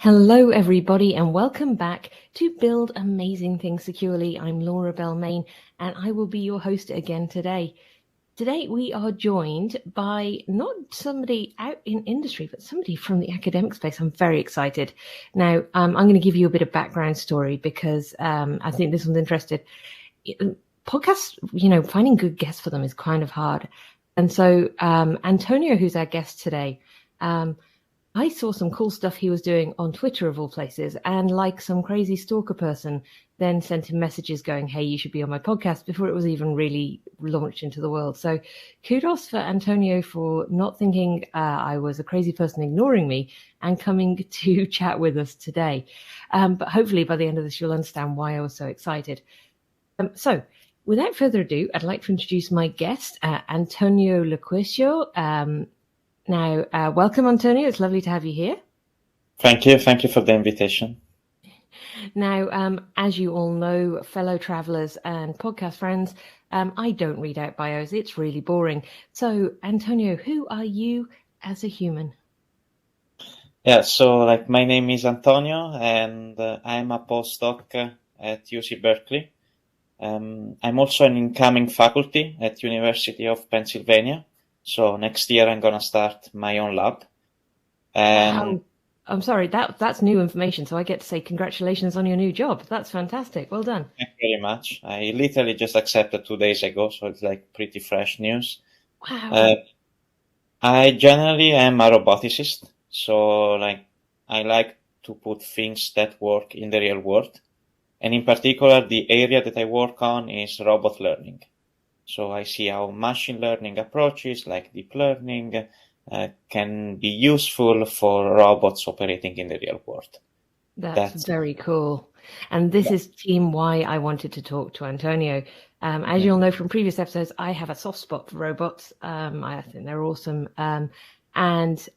Hello, everybody, and welcome back to Build Amazing Things Securely. I'm Laura Belmain, and I will be your host again today. Today, we are joined by not somebody out in industry, but somebody from the academic space. I'm very excited. Now, I'm going to give you a bit of background story because I think this one's interested. Podcasts, finding good guests for them is kind of hard. And so Antonio, who's our guest today, I saw some cool stuff he was doing on Twitter, of all places, and like some crazy stalker person, then sent him messages going, hey, you should be on my podcast, before it was even really launched into the world. So kudos for Antonio for not thinking I was a crazy person ignoring me and coming to chat with us today. But hopefully by the end of this, you'll understand why I was so excited. So without further ado, I'd like to introduce my guest, Antonio Loquercio. Now, welcome, Antonio. It's lovely to have you here. Thank you. Thank you for the invitation. Now, as you all know, fellow travelers and podcast friends, I don't read out bios. It's really boring. So, Antonio, who are you as a human? Yeah, so my name is Antonio, and I'm a postdoc at UC Berkeley. I'm also an incoming faculty at University of Pennsylvania. So next year I'm gonna start my own lab. Wow. I'm sorry, that's new information. So I get to say congratulations on your new job. That's fantastic. Well done. Thank you very much. I literally just accepted 2 days ago, so it's pretty fresh news. Wow. I generally am a roboticist, so I like to put things that work in the real world. And in particular, the area that I work on is robot learning. So I see how machine learning approaches like deep learning can be useful for robots operating in the real world. That's very cool. And this is team why I wanted to talk to Antonio. As you'll know from previous episodes, I have a soft spot for robots. I think they're awesome. And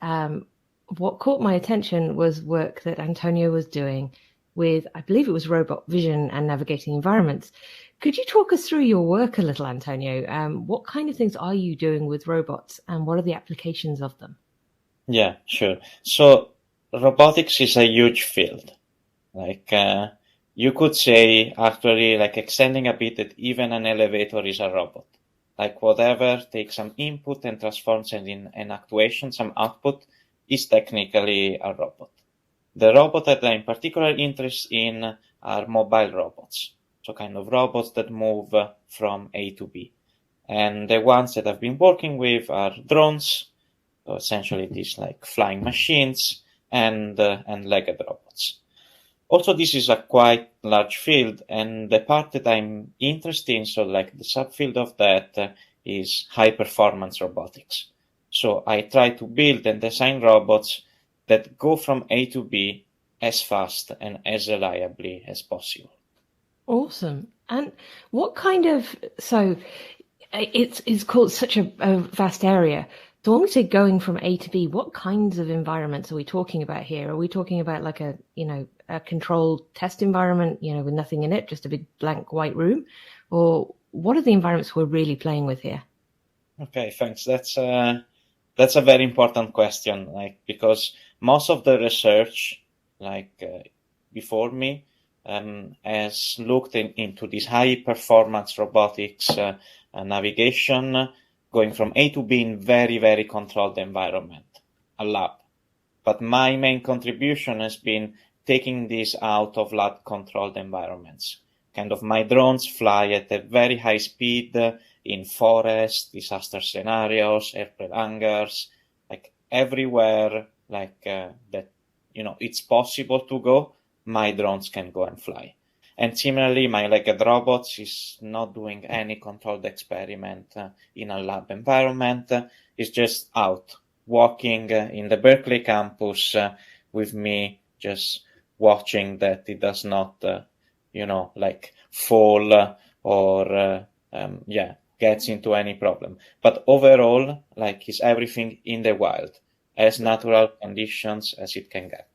what caught my attention was work that Antonio was doing with, I believe it was robot vision and navigating environments. Could you talk us through your work a little, Antonio? What kind of things are you doing with robots and what are the applications of them? Yeah, sure. So robotics is a huge field. You could say actually extending a bit that even an elevator is a robot. Whatever takes some input and transforms it in an actuation, some output, is technically a robot. The robot that I'm particularly interested in are mobile robots. So kind of robots that move from A to B. And the ones that I've been working with are drones, so essentially these flying machines, and legged robots. Also, this is a quite large field, and the part that I'm interested in, so the subfield of that is high performance robotics. So I try to build and design robots that go from A to B as fast and as reliably as possible. Awesome. And what kind of, so it's called such a vast area. So when we say going from A to B, what kinds of environments are we talking about here? Are we talking about a controlled test environment, with nothing in it, just a big blank white room? Or what are the environments we're really playing with here? Okay, thanks. That's a very important question, because most of the research, before me, has looked into this high performance robotics navigation, going from A to B in very, very controlled environment, a lab. But my main contribution has been taking this out of lab controlled environments. Kind of my drones fly at a very high speed in forests, disaster scenarios, airplane hangars, everywhere that, it's possible to go, my drones can go and fly. And similarly, my legged robots is not doing any controlled experiment in a lab environment. It's just out, walking in the Berkeley campus with me, just watching that it does not, fall or, gets into any problem. But overall, is everything in the wild, as natural conditions as it can get.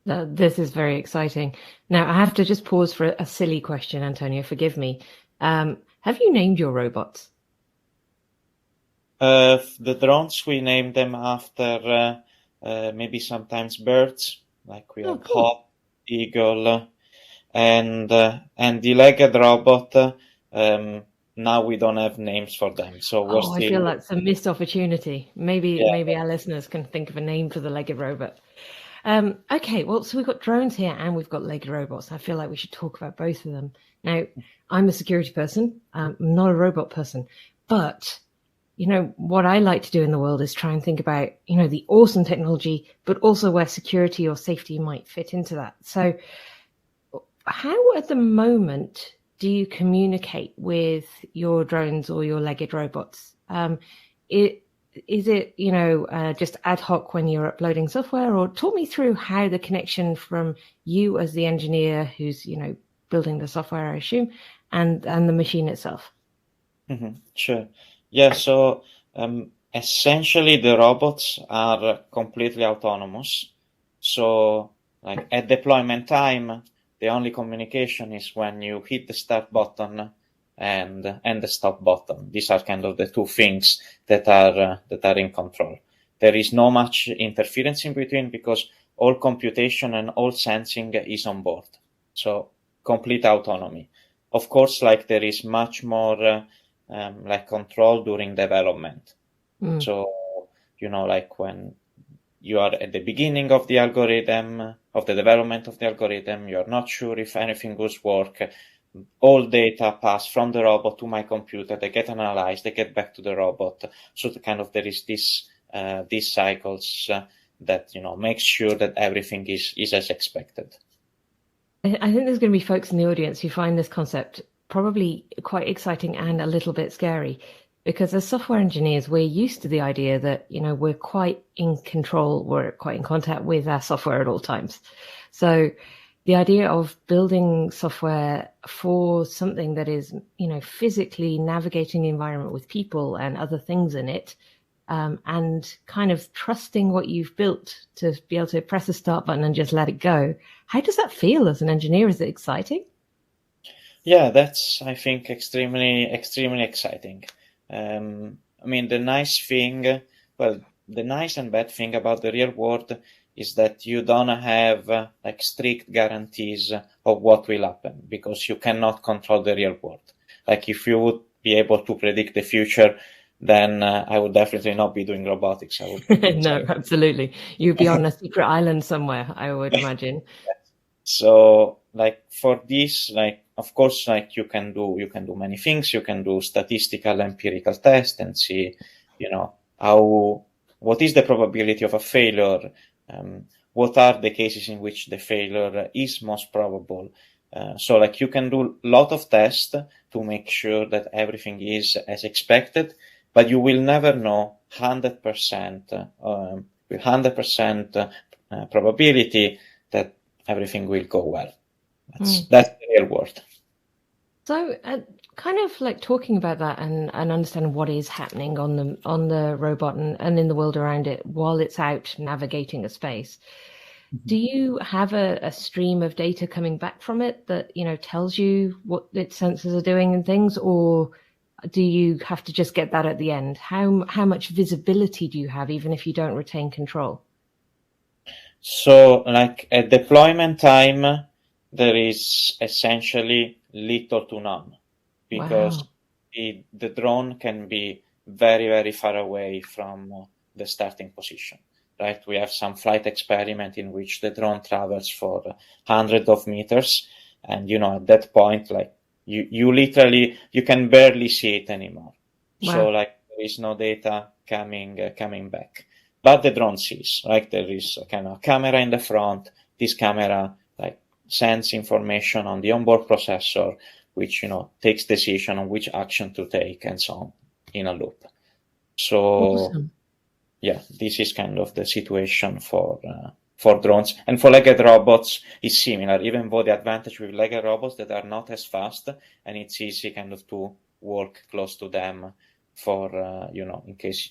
This is very exciting. Now, I have to just pause for a silly question, Antonio. Forgive me. Have you named your robots? The drones, we name them after maybe sometimes birds. Like we Oh, have cool. Hawk, Eagle, and the legged robot. Now we don't have names for them, so we're Oh, I feel still. that's a missed opportunity. Maybe Yeah. maybe our listeners can think of a name for the legged robot. Okay, well, so we've got drones here and we've got legged robots. I feel like we should talk about both of them. Now, I'm a security person. I'm not a robot person, but what I like to do in the world is try and think about, the awesome technology, but also where security or safety might fit into that. So how at the moment do you communicate with your drones or your legged robots? It, is it, just ad hoc when you're uploading software, or talk me through how the connection from you as the engineer who's, building the software, I assume, and the machine itself? Sure. Yeah, so essentially the robots are completely autonomous. So like at deployment time, the only communication is when you hit the start button and the stop button. These are kind of the two things that are in control. There is no much interference in between because all computation and all sensing is on board. So complete autonomy. Of course, like there is much more like control during development. Mm. So, like when you are at the beginning of the algorithm, of the development of the algorithm, you're not sure if anything will work. All data pass from the robot to my computer. They get analyzed. They get back to the robot. So there is these cycles that makes sure that everything is as expected. I think there's going to be folks in the audience who find this concept probably quite exciting and a little bit scary, because as software engineers, we're used to the idea that, we're quite in control, we're quite in contact with our software at all times. So the idea of building software for something that is, physically navigating the environment with people and other things in it, and kind of trusting what you've built to be able to press the start button and just let it go. How does that feel as an engineer? Is it exciting? Yeah, that's, I think, extremely, extremely exciting. I mean, the nice and bad thing about the real world is that you don't have like strict guarantees of what will happen because you cannot control the real world. Like if you would be able to predict the future, then I would definitely not be doing robotics. I would be No, absolutely. You'd be on a secret island somewhere, I would imagine. So like for this, like of course, like you can do many things. You can do statistical empirical tests and see, what is the probability of a failure? What are the cases in which the failure is most probable? So like you can do a lot of tests to make sure that everything is as expected, but you will never know 100% with 100% probability that everything will go well. That's the real world. So, kind of like talking about that and understanding what is happening on the robot and in the world around it while it's out navigating a space. Do you have a stream of data coming back from it that, tells you what its sensors are doing and things, or do you have to just get that at the end? How much visibility do you have, even if you don't retain control? So like at deployment time, there is essentially little to none because Wow. the drone can be very, very far away from the starting position, right? We have some flight experiment in which the drone travels for hundreds of meters. And, at that point, like you can barely see it anymore. So Wow. like there is no data coming back. But the drone sees, like there is a kind of camera in the front. This camera like sends information on the onboard processor, which takes decision on which action to take and so on in a loop. So Awesome. yeah, this is kind of the situation for drones. And for legged robots is similar, even though the advantage with legged robots that are not as fast and it's easy kind of to walk close to them for in case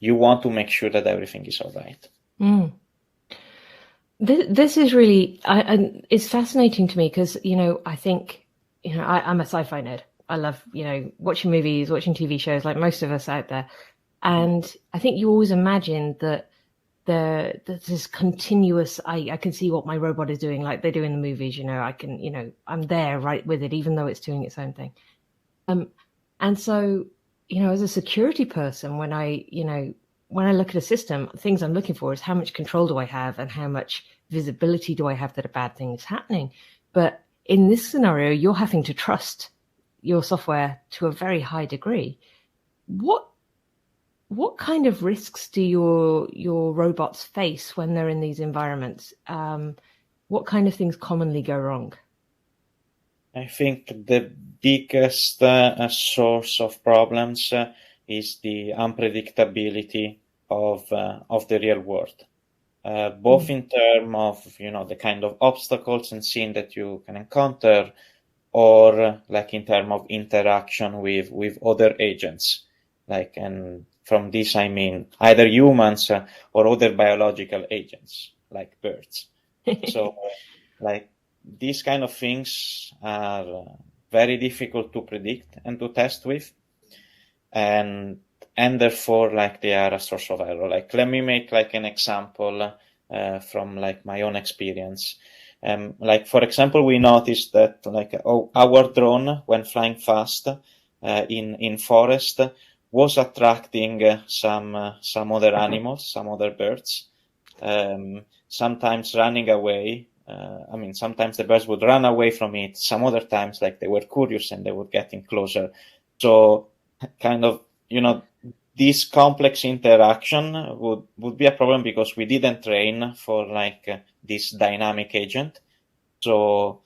you want to make sure that everything is all right. Mm. This is really, and it's fascinating to me because, I think, I'm a sci-fi nerd. I love, watching movies, watching TV shows like most of us out there. And I think you always imagine that there's this continuous, I can see what my robot is doing, like they do in the movies, I can, I'm there right with it, even though it's doing its own thing. And so, as a security person, when I look at a system, things I'm looking for is how much control do I have and how much visibility do I have that a bad thing is happening. But in this scenario, you're having to trust your software to a very high degree. What kind of risks do your robots face when they're in these environments? What kind of things commonly go wrong? I think the biggest source of problems is the unpredictability of the real world, both in terms of the kind of obstacles and scene that you can encounter, or like in terms of interaction with other agents, and from this I mean either humans or other biological agents like birds. So these kind of things are very difficult to predict and to test with, and therefore they are a source of error. Let me make an example from my own experience. For example, we noticed that our drone, when flying fast in forest, was attracting some other animals, some other birds, sometimes running away. Sometimes the birds would run away from it. Some other times, they were curious and they were getting closer. So kind of, this complex interaction would be a problem because we didn't train for this dynamic agent. So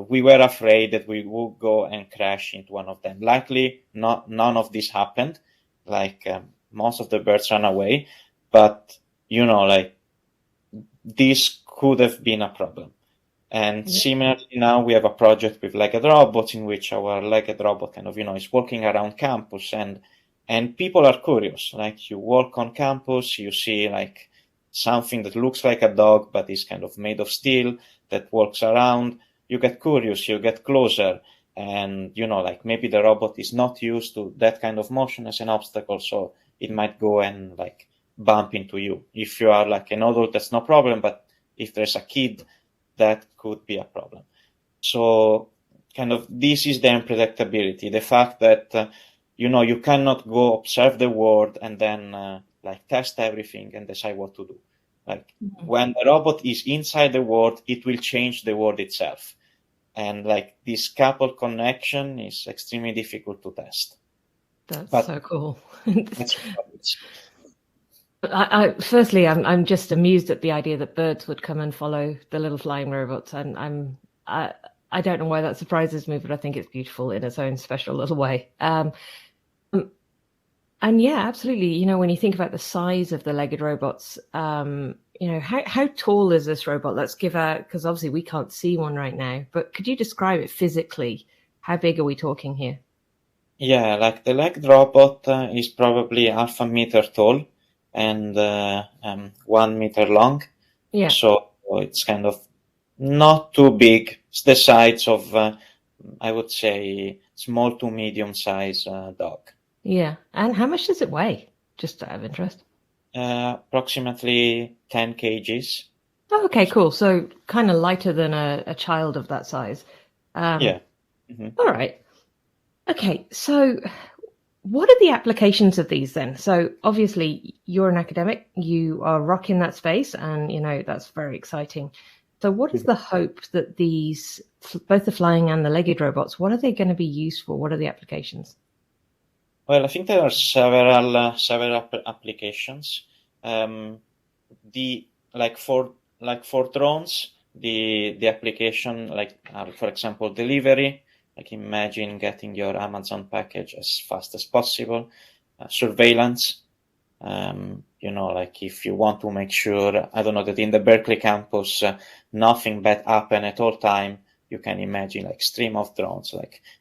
we were afraid that we would go and crash into one of them. Luckily, none of this happened. Most of the birds ran away, but this could have been a problem. And similarly, now we have a project with legged robots in which our legged robot is walking around campus, and people are curious. You walk on campus, you see something that looks like a dog but is kind of made of steel that walks around. You get curious, you get closer, and maybe the robot is not used to that kind of motion as an obstacle, so it might go and bump into you. If you are an adult, that's no problem, but if there's a kid, that could be a problem. So this is the unpredictability, the fact that you cannot go observe the world and then test everything and decide what to do. When the robot is inside the world, it will change the world itself, and this couple connection is extremely difficult to test. That's so cool. Firstly, I'm just amused at the idea that birds would come and follow the little flying robots, and I don't know why that surprises me, but I think it's beautiful in its own special little way. And yeah, absolutely. When you think about the size of the legged robots, how tall is this robot? Let's give out, because obviously we can't see one right now, but could you describe it physically? How big are we talking here? Yeah, the legged robot is probably half a meter tall and 1 meter long. Yeah. So it's kind of not too big. It's the size of, I would say, small to medium size dog. Yeah. And how much does it weigh? Just out of interest. Approximately 10 kgs. Oh, okay, cool. So kind of lighter than a child of that size. Yeah. Mm-hmm. All right. Okay, so what are the applications of these then? So obviously you're an academic, you are rocking that space, and that's very exciting. So what is the hope that these, both the flying and the legged robots, what are they going to be used for? What are the applications? Well, I think there are several applications. For drones, the application are, for example, delivery. Imagine getting your Amazon package as fast as possible. Surveillance. If you want to make sure, I don't know, that in the Berkeley campus nothing bad happen at all time, you can imagine stream of drones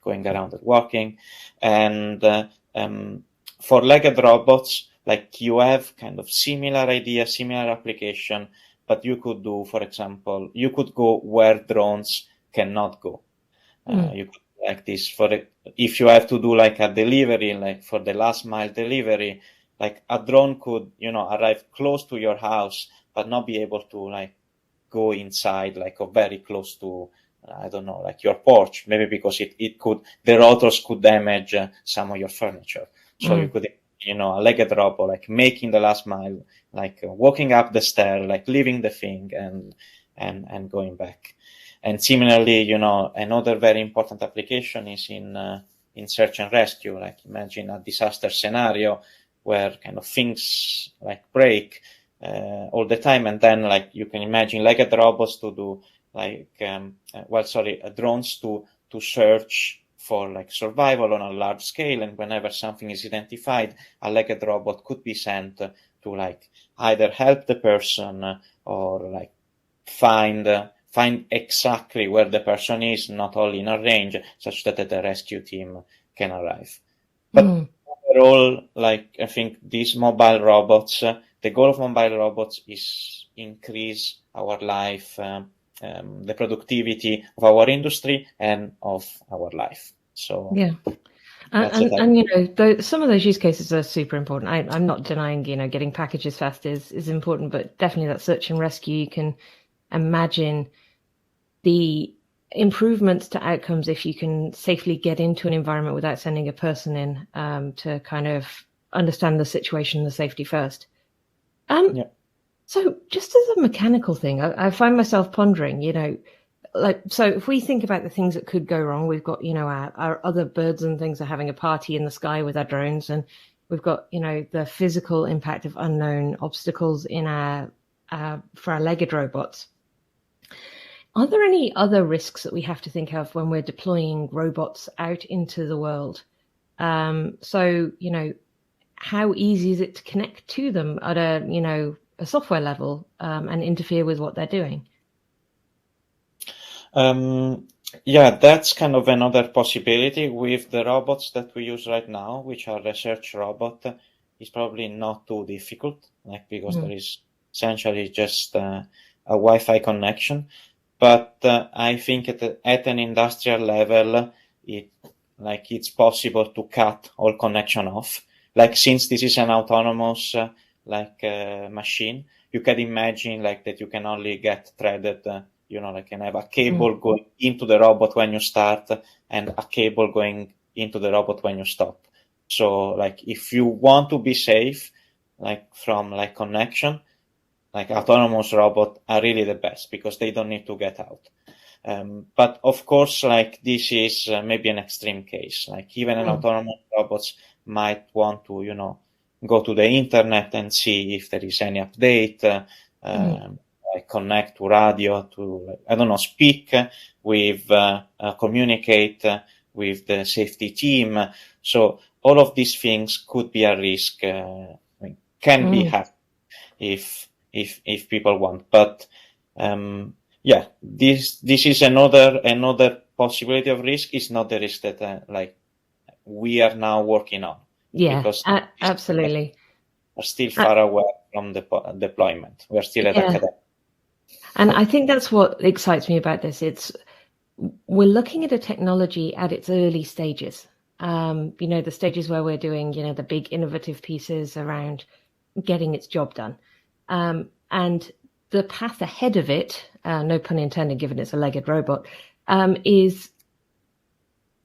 going around and walking. And for legged robots, you have kind of similar idea, similar application, but you could do, for example, you could go where drones cannot go. You could this for if you have to do a delivery, for the last mile delivery, like a drone could, arrive close to your house, but not be able to like go inside, like, or very close to, I don't know, like your porch, maybe because the rotors could damage some of your furniture. So you could, a legged robot, like making the last mile, like walking up the stair, like leaving the thing and going back. And similarly, another very important application is in search and rescue. Like imagine a disaster scenario where kind of things like break all the time, and then like you can imagine legged robots to do like drones to search for like survival on a large scale, and whenever something is identified, a legged robot could be sent to like either help the person or like find exactly where the person is, not only in a range, such that the rescue team can arrive. But overall, like I think these mobile robots, the goal of mobile robots is increase our life, the productivity of our industry and of our life. So yeah. And some of those use cases are super important. I'm not denying, getting packages fast is important, but definitely that search and rescue, you can imagine the improvements to outcomes if you can safely get into an environment without sending a person in to kind of understand the situation, the safety first. So just as a mechanical thing, I find myself pondering, so if we think about the things that could go wrong, we've got, our other birds and things are having a party in the sky with our drones, and we've got, the physical impact of unknown obstacles in for our legged robots. Are there any other risks that we have to think of when we're deploying robots out into the world? So, how easy is it to connect to them at a software level and interfere with what they're doing? That's kind of another possibility with the robots that we use right now, which are research robot. Is probably not too difficult, like because there is essentially just a Wi-Fi connection. But I think at an industrial level, it's possible to cut all connection off. Like since this is an autonomous machine, you can imagine like that you can only get threaded. Can have a cable going into the robot when you start and a cable going into the robot when you stop. So like if you want to be safe, like from like connection, like autonomous robots are really the best because they don't need to get out. But of course, like this is maybe an extreme case. Like even an autonomous robots might want to, go to the internet and see if there is any update, like connect to radio, to, I don't know, speak with, communicate with the safety team. So all of these things could be a risk, can be hacked if people want. But this is another possibility of risk. Is not the risk that like we are now working on. Yeah, because absolutely. Are still far away from the deployment. We're still at academic. And I think that's what excites me about this. We're looking at a technology at its early stages. The stages where we're doing, the big innovative pieces around getting its job done. And the path ahead of it, no pun intended, given it's a legged robot,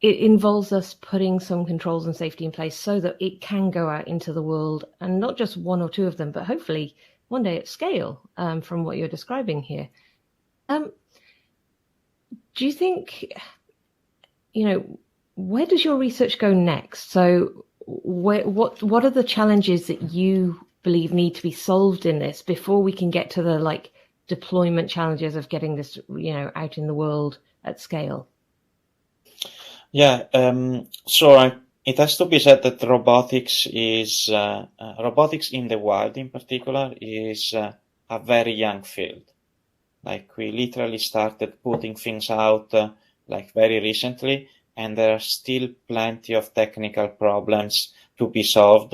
it involves us putting some controls and safety in place so that it can go out into the world, and not just one or two of them, but hopefully one day at scale, from what you're describing here. Do you think, where does your research go next? So what are the challenges that you believe need to be solved in this before we can get to the like deployment challenges of getting this, out in the world at scale? Yeah, so it has to be said that robotics in the wild in particular is a very young field. Like we literally started putting things out like very recently, and there are still plenty of technical problems to be solved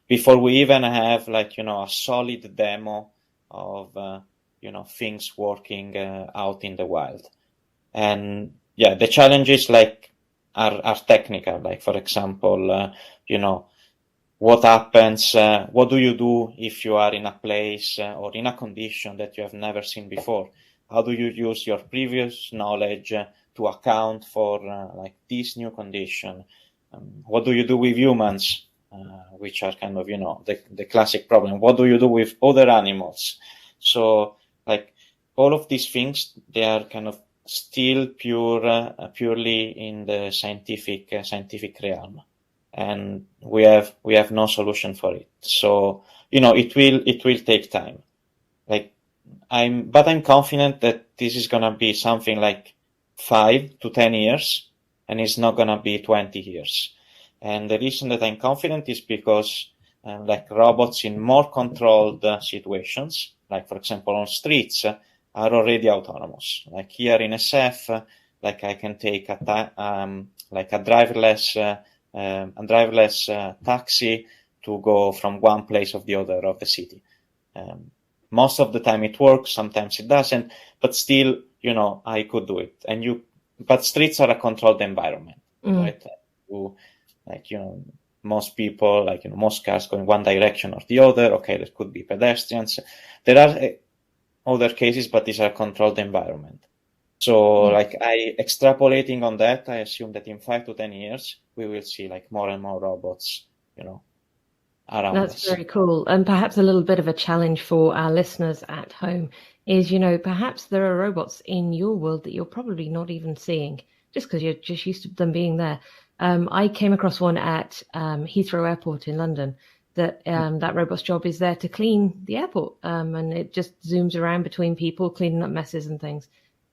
before we even have like, a solid demo of, things working out in the wild. And yeah, the challenges like are technical. Like for example, what happens, what do you do if you are in a place or in a condition that you have never seen before? How do you use your previous knowledge to account for like this new condition? What do you do with humans, which are kind of, the classic problem? What do you do with other animals? So like all of these things, they are kind of still purely in the scientific realm, and we have no solution for it. So it will take time. Like but I'm confident that this is gonna be something like 5 to 10 years, and it's not gonna be 20 years. And the reason that I'm confident is because like robots in more controlled situations, like for example on streets, are already autonomous. Like here in SF, like I can take like a driverless taxi to go from one place of the other of the city. Most of the time it works, sometimes it doesn't, but still, I could do it. But streets are a controlled environment, right? Most people, most cars go in one direction or the other. Okay, there could be pedestrians. There are other cases, but these are controlled environment. So extrapolating on that, I assume that in 5 to 10 years, we will see like more and more robots, around us. That's very cool. And perhaps a little bit of a challenge for our listeners at home is, perhaps there are robots in your world that you're probably not even seeing just because you're just used to them being there. I came across one at Heathrow Airport in London that robot's job is there to clean the airport, and it just zooms around between people, cleaning up messes and things.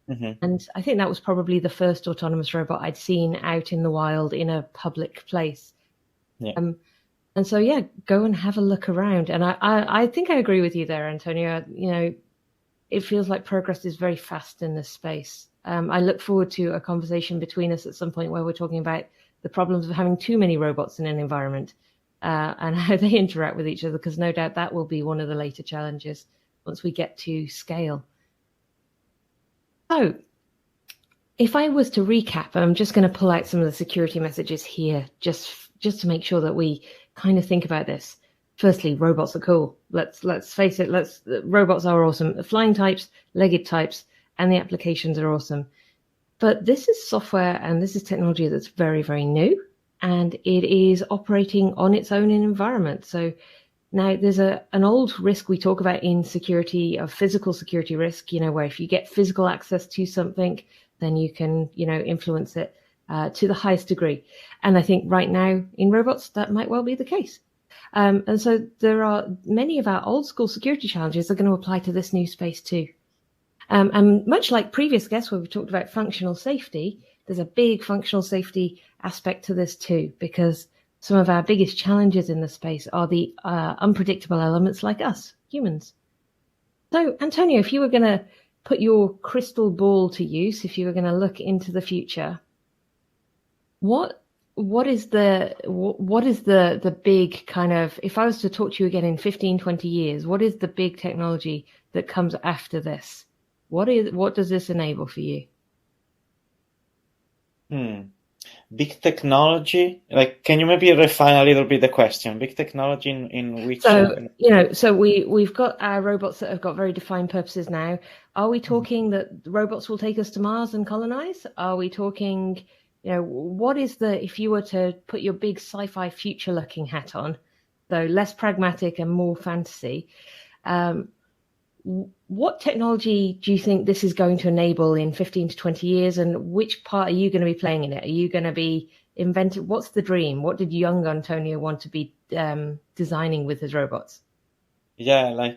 Mm-hmm. And I think that was probably the first autonomous robot I'd seen out in the wild in a public place. Yeah. And so, yeah, go and have a look around. And I think I agree with you there, Antonio. It feels like progress is very fast in this space. I look forward to a conversation between us at some point where we're talking about the problems of having too many robots in an environment and how they interact with each other, because no doubt that will be one of the later challenges once we get to scale. So if I was to recap, I'm just going to pull out some of the security messages here just to make sure that we kind of think about this. Firstly, robots are cool. Let's face it. Robots are awesome. The flying types, legged types, and the applications are awesome. But this is software and this is technology that's very, very new, and it is operating on its own environment. So now there's an old risk we talk about in security, of physical security risk, where if you get physical access to something, then you can, influence it to the highest degree. And I think right now in robots, that might well be the case. And so there are many of our old school security challenges that are going to apply to this new space too. And much like previous guests where we talked about functional safety, there's a big functional safety aspect to this too, because some of our biggest challenges in the space are the unpredictable elements like us, humans. So, Antonio, if you were going to put your crystal ball to use, if you were going to look into the future, what is the big kind of, if I was to talk to you again in 15, 20 years, what is the big technology that comes after this? What does this enable for you? Big technology, like, can you maybe refine a little bit the question? Big technology in which? So we've got our robots that have got very defined purposes now. Are we talking that robots will take us to Mars and colonize? Are we talking, what is if you were to put your big sci-fi future looking hat on, though less pragmatic and more fantasy, what technology do you think this is going to enable in 15 to 20 years, and which part are you going to be playing in it? Are you going to be inventing? What's the dream? What did young Antonio want to be designing with his robots? Yeah,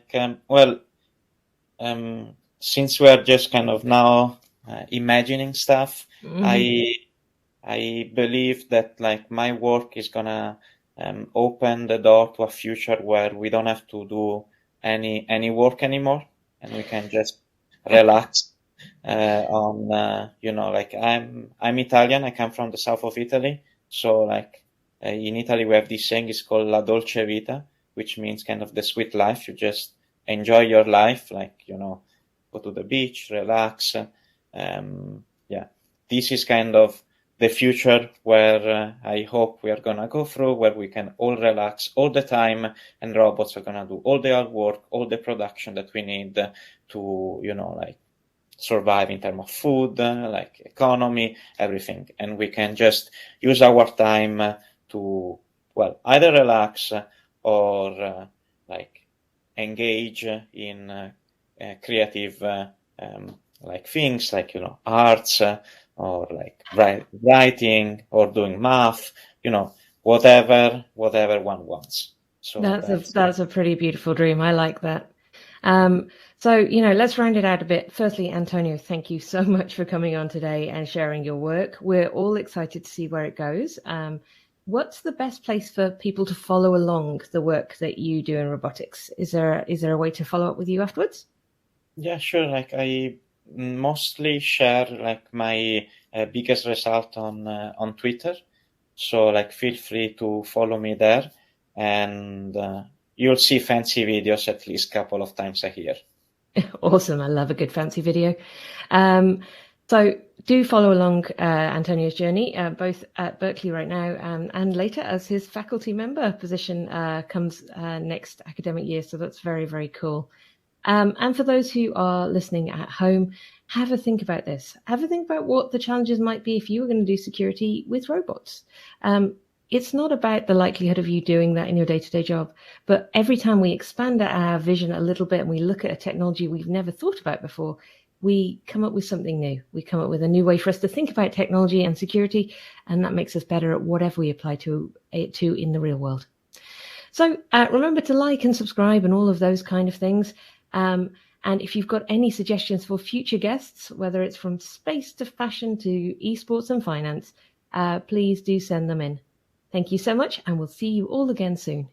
since we're just kind of now imagining stuff, I believe that like my work is gonna open the door to a future where we don't have to do any work anymore, and we can just relax on like I'm Italian. I come from the south of Italy, so in Italy we have this saying, it's called la dolce vita, which means kind of the sweet life. You just enjoy your life, go to the beach, relax. This is kind of the future where I hope we are going to go through, where we can all relax all the time, and robots are going to do all the hard work, all the production that we need to, like, survive in terms of food, like economy, everything. And we can just use our time to, well, either relax or like engage in creative like things like, arts, or like writing or doing math, whatever one wants. So That's a pretty beautiful dream. I like that. So, let's round it out a bit. Firstly, Antonio, thank you so much for coming on today and sharing your work. We're all excited to see where it goes. What's the best place for people to follow along the work that you do in robotics? Is there a way to follow up with you afterwards? Yeah, sure. Like, I mostly share like my biggest result on Twitter. So like, feel free to follow me there, and you'll see fancy videos at least a couple of times a year. Awesome. I love a good fancy video. So do follow along Antonio's journey, both at Berkeley right now and later as his faculty member position comes next academic year. So that's very, very cool. And for those who are listening at home, have a think about this. Have a think about what the challenges might be if you were going to do security with robots. It's not about the likelihood of you doing that in your day-to-day job, but every time we expand our vision a little bit and we look at a technology we've never thought about before, we come up with something new. We come up with a new way for us to think about technology and security, and that makes us better at whatever we apply to it to in the real world. So remember to like and subscribe and all of those kind of things. And if you've got any suggestions for future guests, whether it's from space to fashion to esports and finance, please do send them in. Thank you so much, and we'll see you all again soon.